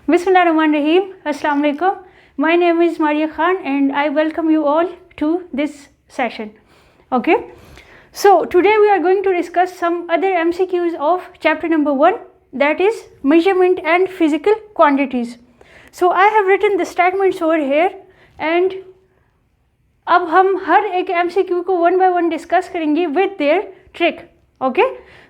Bismillahirrahmanirrahim. Assalamu alaikum. My name is Maria Khan and I welcome you all to this session. Okay. So today we are going to discuss some other MCQs of chapter number 1, that is measurement and physical quantities. So I have written the statements over here and अब हम हर एक MCQ को 1 by 1 discuss करेंगे with their trick. Okay,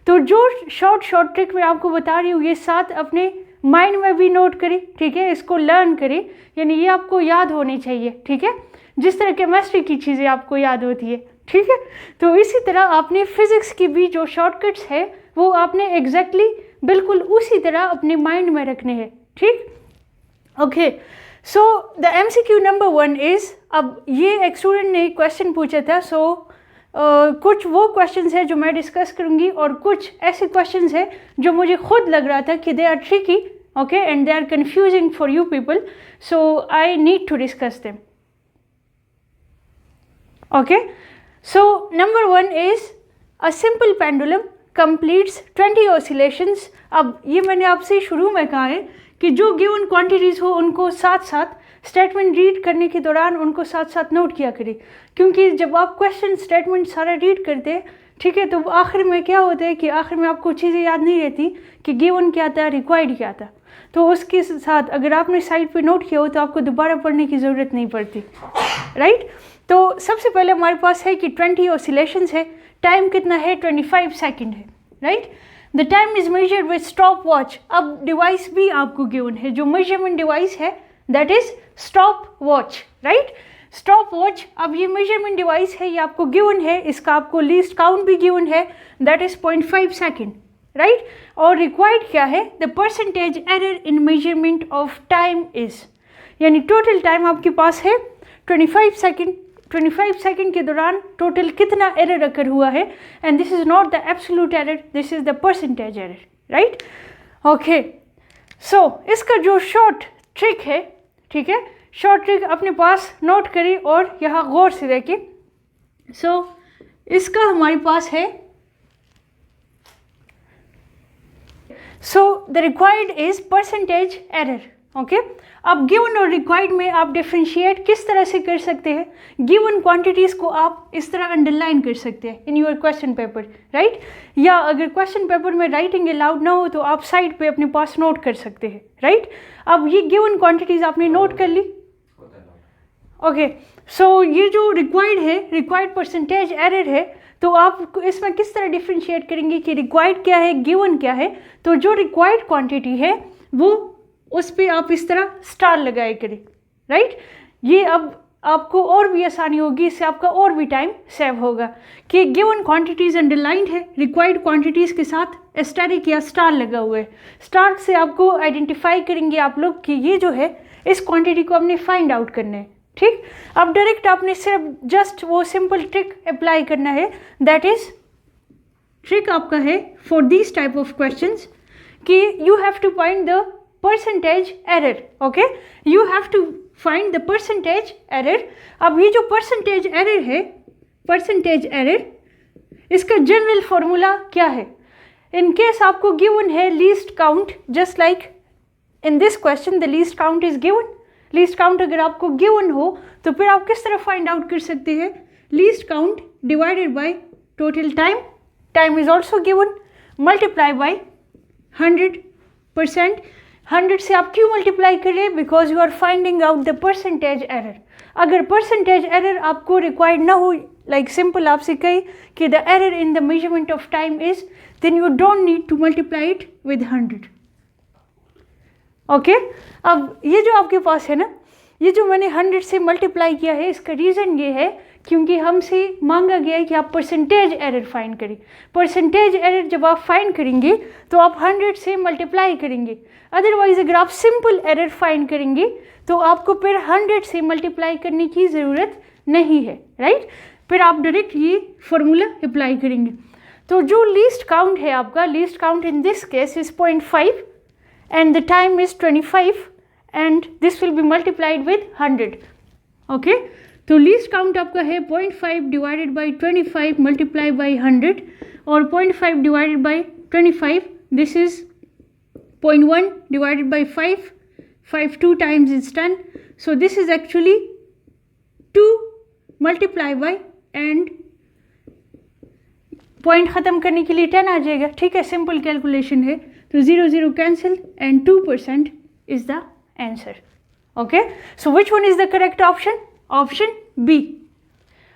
तो जो short trick मैं आपको बता रही हूँ ये 7 अपने माइंड में भी नोट करें, ठीक है, इसको लर्न करें, यानी ये आपको याद होनी चाहिए, ठीक है, जिस तरह केमिस्ट्री की चीज़ें आपको याद होती है, ठीक है. तो इसी तरह आपने फिज़िक्स की भी जो शॉर्टकट्स है वो आपने एग्जैक्टली बिल्कुल उसी तरह अपने माइंड में रखने हैं, ठीक. Okay, so the MCQ number 1 is, अब ये एक स्टूडेंट ने क्वेश्चन पूछा था, सो कुछ वो क्वेश्चंस है जो मैं डिस्कस करूँगी और कुछ ऐसे क्वेश्चंस है जो मुझे खुद लग रहा था कि they are tricky, okay, and they are confusing for you people, so I need to discuss them. Okay, so number 1 is a simple pendulum completes 20 oscillations. अब ये मैंने आपसे शुरू में कहा है कि जो गिवन क्वांटिटीज़ हो उनको साथ साथ स्टेटमेंट रीड करने के दौरान उनको साथ साथ नोट किया करें, क्योंकि जब आप क्वेश्चन स्टेटमेंट सारा रीड करते हैं, ठीक है, तो आखिर में क्या होता है कि आखिर में आपको चीज़ें याद नहीं रहती कि गिवन क्या था, रिक्वायर्ड क्या था. तो उसके साथ अगर आपने साइड पे नोट किया हो तो आपको दोबारा पढ़ने की ज़रूरत नहीं पड़ती, राइट. तो सबसे पहले हमारे पास है कि 20 ऑसिलेशंस है, टाइम कितना है, 25 सेकेंड है, right. The time is measured with stop watch. अब डिवाइस भी आपको गिवन है, जो मेजरमेंट डिवाइस है that is stop watch, right. Stop watch, अब ये मेजरमेंट डिवाइस है, ये आपको गिवन है, इसका आपको लीस्ट काउंट भी गिवन है, दैट इज़ 0.5 सेकेंड, राइट. और रिक्वायर्ड क्या है, the percentage error in measurement of time is, यानी टोटल टाइम आपके पास है 25 सेकेंड. 25 सेकेंड के दौरान टोटल कितना एरर अकर हुआ है, and this is not the absolute error, this is the percentage error, right. Okay, so इसका जो शॉर्ट ट्रिक है, ठीक है, शॉर्ट ट्रिक अपने पास नोट करें और यहाँ गौर से देखें. सो इसका हमारे पास है, so the required is percentage error. Okay, अब गिवन और रिक्वायर्ड में आप डिफ्रेंशिएट किस तरह से कर सकते हैं, गिवन क्वांटिटीज़ को आप इस तरह अंडरलाइन कर सकते हैं in your question paper, right. या अगर क्वेश्चन पेपर में राइटिंग अलाउड ना हो तो आप साइड पे अपने पास नोट कर सकते हैं, राइट. अब ये गिवन क्वांटिटीज़ आपने नोट कर ली. ओके, सो ये जो रिक्वायर्ड है, रिक्वायर्ड परसेंटेज एरर है, तो आप इसमें किस तरह डिफ्रेंशिएट करेंगे कि रिक्वायर्ड क्या है, गिवन क्या है. तो जो रिक्वायर्ड क्वांटिटी है वो उस पर आप इस तरह स्टार लगाए करें, राइट. ये अब आपको और भी आसानी होगी, इससे आपका और भी टाइम सेव होगा कि गिवन क्वांटिटीज़ अंडरलाइंड है, रिक्वायर्ड क्वांटिटीज़ के साथ एस्टेरिक या स्टार लगा हुआ है. स्टार से आपको आइडेंटिफाई करेंगे आप लोग कि ये जो है इस क्वांटिटी को आपने फाइंड आउट करना है, ठीक. अब डायरेक्ट आपने सिर्फ जस्ट वो सिंपल ट्रिक अप्लाई करना है, दैट इज़ ट्रिक आपका है for this type of questions कि you have to find the percentage error. Okay, you have to find the percentage error. अब ये जो परसेंटेज एरर है, परसेंटेज एरर, इसका जनरल फॉर्मूला क्या है. इन केस आपको गिवन है least count, just like in this question the least count is given. Least count अगर आपको गिवन हो तो फिर आप किस तरह फाइंड आउट कर सकते हैं, least count divided by total time, time is also given, multiply by 100%. 100 से आप क्यों मल्टीप्लाई करें, because you are finding out the percentage error. अगर परसेंटेज एरर आपको रिक्वायर्ड ना हो, लाइक सिंपल आपसे कही कि the error in the measurement of time is, then you don't need to multiply it with 100. Okay, अब ये जो आपके पास है ना, ये जो मैंने 100 से मल्टीप्लाई किया है, इसका रीज़न ये है क्योंकि हमसे मांगा गया है कि आप परसेंटेज एरर फाइंड करें. परसेंटेज एरर जब आप फाइंड करेंगे तो आप 100 से मल्टीप्लाई करेंगे. अदरवाइज अगर आप सिंपल एरर फाइंड करेंगे तो आपको फिर 100 से मल्टीप्लाई करने की ज़रूरत नहीं है, राइट. फिर आप डायरेक्ट ये फॉर्मूला अप्लाई करेंगे. तो जो लीस्ट काउंट है आपका, least count in this case is 0.5 and the time is 25 and this will be multiplied with 100. Okay, तो लीस्ट काउंट आपका है 0.5 डिवाइडेड बाई 25 मल्टीप्लाई बाई 100 और 0.5 divided by 25 this is 0.1 divided by 5 5 2 times is 10, so this is actually 2 multiply by and point ख़त्म करने के लिए 10 आ जाएगा, ठीक है, सिंपल कैलकुलेशन है, तो 0 0 cancel and 2% is the answer. Okay, so which one is the correct option? Option B.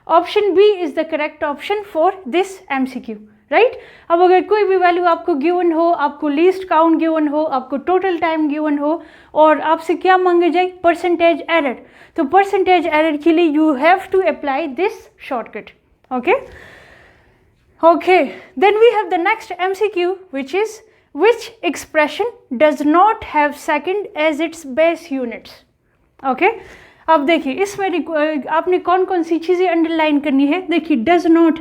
Option B is the correct option for this MCQ, right. अब अगर कोई भी वैल्यू आपको गिवन हो, आपको लीस्ट काउंट गिवन हो, आपको टोटल टाइम गिवन हो और आपसे क्या मांगे जाए? Percentage error. तो परसेंटेज एरर के लिए you have to apply this shortcut. Okay, then we have the next MCQ, which expression does not have second as its base units. Okay, अब देखिए इसमें आपने कौन कौन सी चीज़ें अंडरलाइन करनी है. देखिए does not,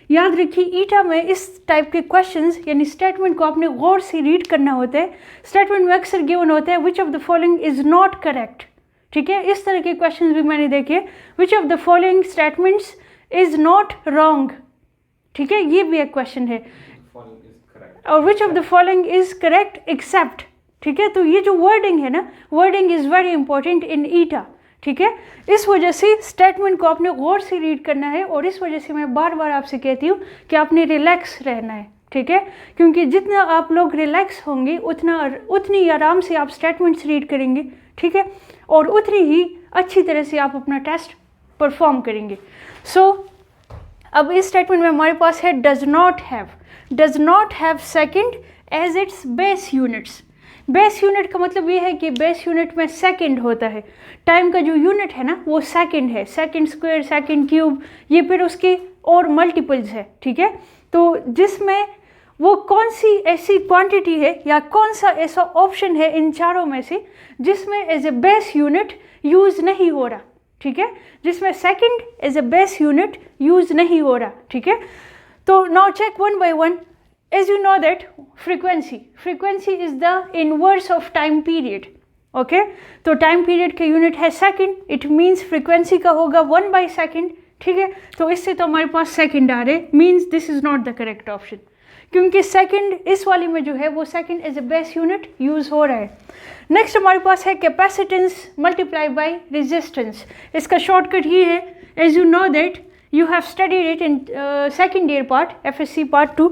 याद रखिए ईटा में इस टाइप के क्वेश्चंस यानी स्टेटमेंट को आपने गौर से रीड करना होता है. स्टेटमेंट में अक्सर गिवन होता है which of the following is not correct, ठीक है, इस तरह के क्वेश्चंस भी मैंने देखे. Which of the following statements is not wrong, ठीक है, ये भी एक क्वेश्चन है. और which of the following is correct except, ठीक है. तो ये जो वर्डिंग है ना, wording is very important in eta, ठीक है. इस वजह से स्टेटमेंट को आपने गौर से रीड करना है और इस वजह से मैं बार बार आपसे कहती हूँ कि आपने रिलैक्स रहना है, ठीक है, क्योंकि जितना आप लोग रिलैक्स होंगे उतनी आराम से आप स्टेटमेंट्स रीड करेंगे, ठीक है, और उतनी ही अच्छी तरह से आप अपना टेस्ट परफॉर्म करेंगे. सो अब इस स्टेटमेंट में हमारे पास है does not have second as its base units. Base unit का मतलब ये है कि बेस यूनिट में सेकंड होता है. टाइम का जो यूनिट है ना वो सेकंड है, सेकंड स्क्वायर, सेकंड क्यूब, ये फिर उसके और मल्टीपल्स है, ठीक है. तो जिसमें वो कौन सी ऐसी क्वांटिटी है या कौन सा ऐसा ऑप्शन है इन चारों में से जिसमें as a base unit use नहीं हो रहा, ठीक है, जिसमें second as a base unit use नहीं हो रहा, ठीक है. तो now check one by one. As you know that frequency is the inverse of time period. Okay, तो टाइम पीरियड का यूनिट है सेकंड, इट मीन्स फ्रीक्वेंसी का होगा 1/2, ठीक है. तो इससे तो हमारे पास सेकंड आ रहे, means this is not the correct option, क्योंकि सेकंड इस वाले में जो है वो second as a base unit use हो रहा है. नेक्स्ट हमारे पास है कैपेसिटेंस मल्टीप्लाई बाय रेजिस्टेंस. इसका शॉर्टकट ये है, as you know that you have studied it in second year part FSC part 2.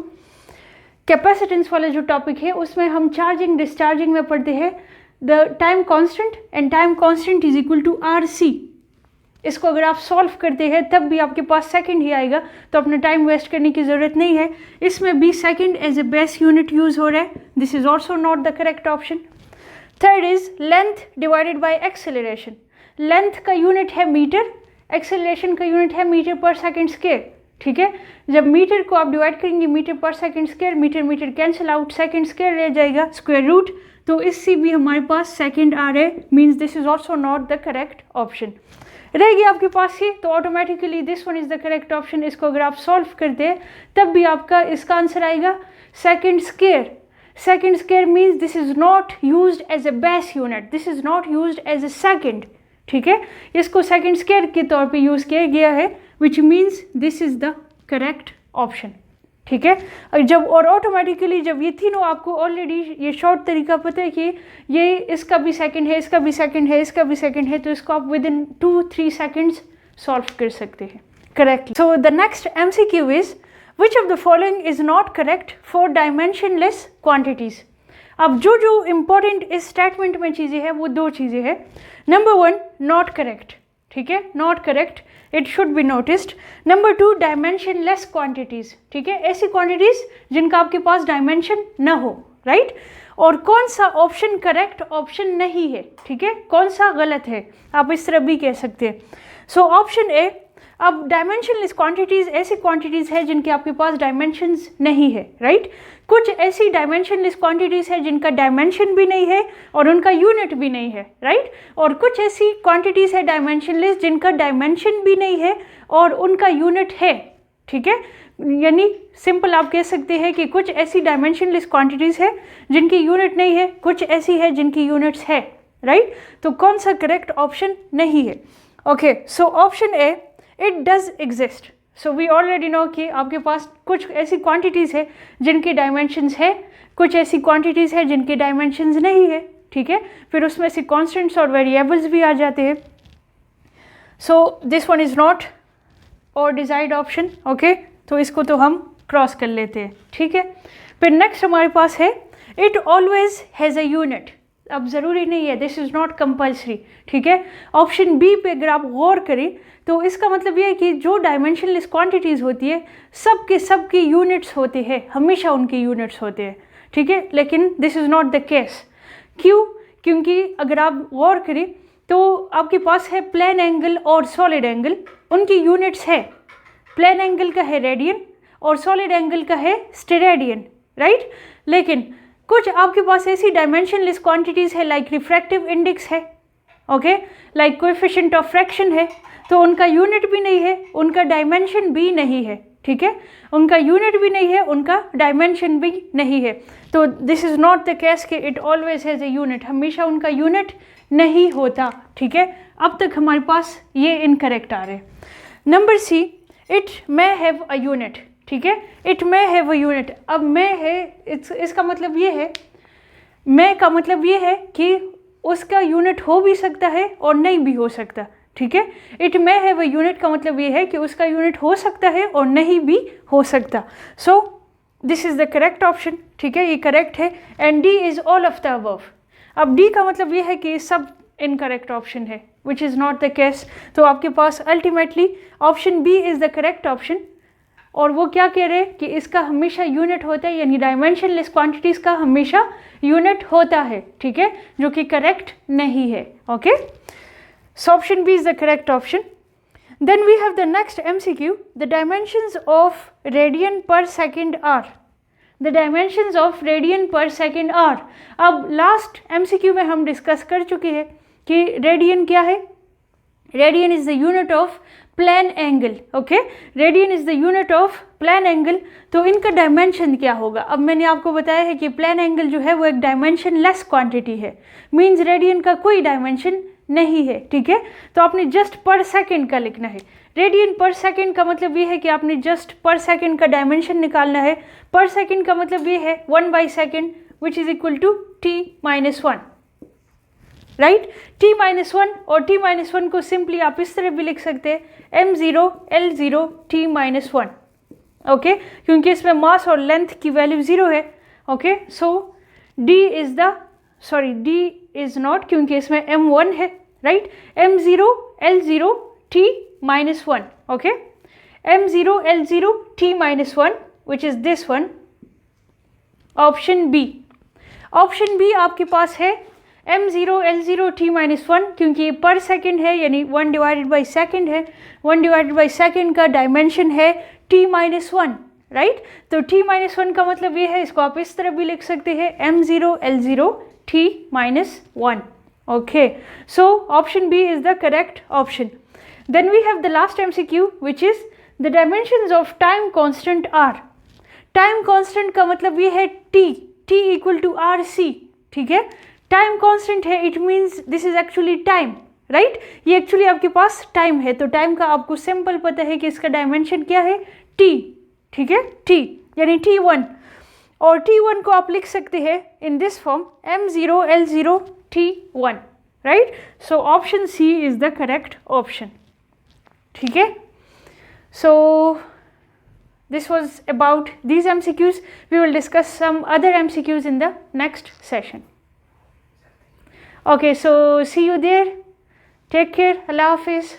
Capacitance वाला जो टॉपिक है उसमें हम चार्जिंग डिस्चार्जिंग में पढ़ते हैं the time constant and time constant is equal to RC. इसको अगर आप सॉल्व करते हैं तब भी आपके पास सेकंड ही आएगा, तो अपना टाइम वेस्ट करने की ज़रूरत नहीं है. इसमें भी second as a base unit use हो रहा है, this is also not the correct option. Third is length divided by acceleration. Length का यूनिट है मीटर, एक्सेलरेशन का यूनिट है मीटर पर सेकंड स्क्वायर, ठीक है. जब मीटर को आप डिवाइड करेंगे मीटर पर second square, metre cancel out, second square रह जाएगा, स्क्वायर रूट, तो इससे भी हमारे पास सेकंड आ रहा है, means this is also not the correct option. रहेगी आपके पास ये, तो automatically this one is the correct option. इसको अगर आप सॉल्व करते हैं तब भी आपका इसका आंसर आएगा second square. Second square means this is not used as a base unit, this is not used as a second, ठीक है. इसको सेकंड स्क्वायर के तौर पे यूज़ किया गया है, which means this is the correct option, ठीक है. और ऑटोमेटिकली जब ये तीनों आपको ऑलरेडी ये शॉर्ट तरीका पता है कि ये इसका भी सेकंड है, इसका भी सेकंड है, इसका भी सेकंड है, तो इसको आप विद इन 2-3 सेकेंड्स सॉल्व कर सकते हैं correctly. So the next MCQ is which of the following is not correct for dimensionless quantities. अब जो इम्पोर्टेंट इस स्टेटमेंट में चीज़ें हैं वो 2 चीज़ें हैं. नंबर 1 नॉट करेक्ट, ठीक है, not correct, it should be noticed. Number 2 dimensionless quantities, ठीक है, ऐसी क्वांटिटीज़ जिनका आपके पास डायमेंशन न हो, राइट. और कौन सा ऑप्शन करेक्ट ऑप्शन नहीं है, ठीक है, कौन सा गलत है, आप इस तरह भी कह सकते हैं. सो ऑप्शन ए, अब डायमेंशनलेस क्वांटिटीज़ ऐसी क्वांटिटीज़ है जिनके आपके पास डायमेंशंस नहीं है, राइट. कुछ ऐसी डायमेंशनलेस क्वांटिटीज़ है जिनका डायमेंशन भी नहीं है और उनका यूनिट भी नहीं है, राइट. और कुछ ऐसी क्वांटिटीज़ है डायमेंशनलेस जिनका डायमेंशन भी नहीं है और उनका यूनिट है, ठीक है. यानी सिंपल आप कह सकते हैं कि कुछ ऐसी डायमेंशनलेस क्वांटिटीज़ है जिनकी यूनिट नहीं है, कुछ ऐसी है जिनकी यूनिट्स है, राइट. तो कौन सा करेक्ट ऑप्शन नहीं है? Okay, so option A it does exist. So we already know कि आपके पास कुछ ऐसी क्वांटिटीज़ है जिनकी डायमेंशंस है, कुछ ऐसी क्वांटिटीज़ है जिनकी डायमेंशंस नहीं है, ठीक है, फिर उसमें से कॉन्स्टेंट्स और वेरिएबल्स भी आ जाते हैं। So this one is not और डिजायर्ड ऑप्शन, ओके, तो इसको तो हम क्रॉस कर लेते हैं, ठीक है। फिर नेक्स्ट हमारे पास है it always has a unit. अब ज़रूरी नहीं है, दिस इज़ नॉट कंपल्सरी, ठीक है। ऑप्शन बी पे अगर आप गौर करें तो इसका मतलब ये है कि जो डायमेंशनलेस क्वांटिटीज़ होती है सबके यूनिट्स होते हैं, हमेशा उनके यूनिट्स होते हैं, ठीक है। लेकिन this is not the case. क्यों? क्योंकि अगर आप गौर करें तो आपके पास है प्लेन एंगल और सॉलिड एंगल, उनकी यूनिट्स है, प्लेन एंगल का है रेडियन और सॉलिड एंगल का है स्टेरेडियन, राइट। लेकिन कुछ आपके पास ऐसी डायमेंशनलेस क्वांटिटीज़ है लाइक रिफ्रैक्टिव इंडेक्स है, okay, like coefficient of fraction है, तो उनका यूनिट भी नहीं है, उनका डायमेंशन भी नहीं है, ठीक है, उनका यूनिट भी नहीं है, उनका डायमेंशन भी नहीं है। तो this is not the case कि it always has a unit, हमेशा उनका यूनिट नहीं होता, ठीक है। अब तक हमारे पास ये इनकरेक्ट आ रहे हैं। Number C, it may have a unit, ठीक है, it may have a unit. अब मे है, इसका मतलब ये है, मे का मतलब ये है कि उसका यूनिट हो भी सकता है और नहीं भी हो सकता, ठीक है। It may have a unit का मतलब ये है कि उसका यूनिट हो सकता है और नहीं भी हो सकता। So this is the correct option, ठीक है, ये करेक्ट है। And D is all of the above. अब डी का मतलब ये है कि सब इनकरेक्ट ऑप्शन है, which is not the case. तो आपके पास ultimately option B is the correct option. और वो क्या कह रहे हैं कि इसका हमेशा यूनिट होता है, यानी डायमेंशनलेस क्वांटिटीज़ का हमेशा यूनिट होता है, ठीक है, जो कि करेक्ट नहीं है, okay. So option B is the correct option. Then we have the next MCQ. The dimensions of radian per second are. The dimensions of radian per second are. अब last MCQ में हम discuss कर चुके हैं कि radian क्या है। Radian is the unit of plane angle, okay, radian is the unit of plane angle. तो इनका डायमेंशन क्या होगा? अब मैंने आपको बताया है कि प्लेन एंगल जो है वो एक डायमेंशन लेस क्वांटिटी है, मीन्स रेडियन का कोई डायमेंशन नहीं है, ठीक है। तो आपने जस्ट पर सेकंड का लिखना है। रेडियन पर सेकंड का मतलब ये है कि आपने जस्ट पर सेकंड का डायमेंशन निकालना है। पर सेकंड का मतलब ये है 1/सेकंड which is equal to t-1, right. t-1 और t-1 को सिंपली आप इस तरह भी लिख सकते हैं m0 L0 t-1, ओके, क्योंकि इसमें मास और लेंथ की वैल्यू 0 है, okay. So d is not, क्योंकि इसमें m1 है, right, m0 L0 t-1, okay, m0 L0 t-1 which is this one, option B. Option B आपके पास है m0 L0 t-1, क्योंकि ये पर सेकंड है, यानी 1/सेकंड है, 1/सेकंड का डायमेंशन है t-1, राइट। तो t-1 का मतलब ये है, इसको आप इस तरह भी लिख सकते हैं m0 L0 t-1, okay. So option B is the correct option. Then we have the last MCQ, which is the dimensions of time constant are. Time constant का मतलब ये है t equal to RC, ठीक है। Time constant है, it means this is actually time, right. ये actually आपके पास time है, तो टाइम का आपको सिंपल पता है कि इसका डायमेंशन क्या है, t, ठीक है, t यानी t1। और t1 को आप लिख सकते हैं in this form m0 L0 t1, right. So option C is the correct option, ठीक है। सो this was about these MCQs. We will discuss some other MCQs in the next session. Okay, so see you there. Take care. Allah Hafiz.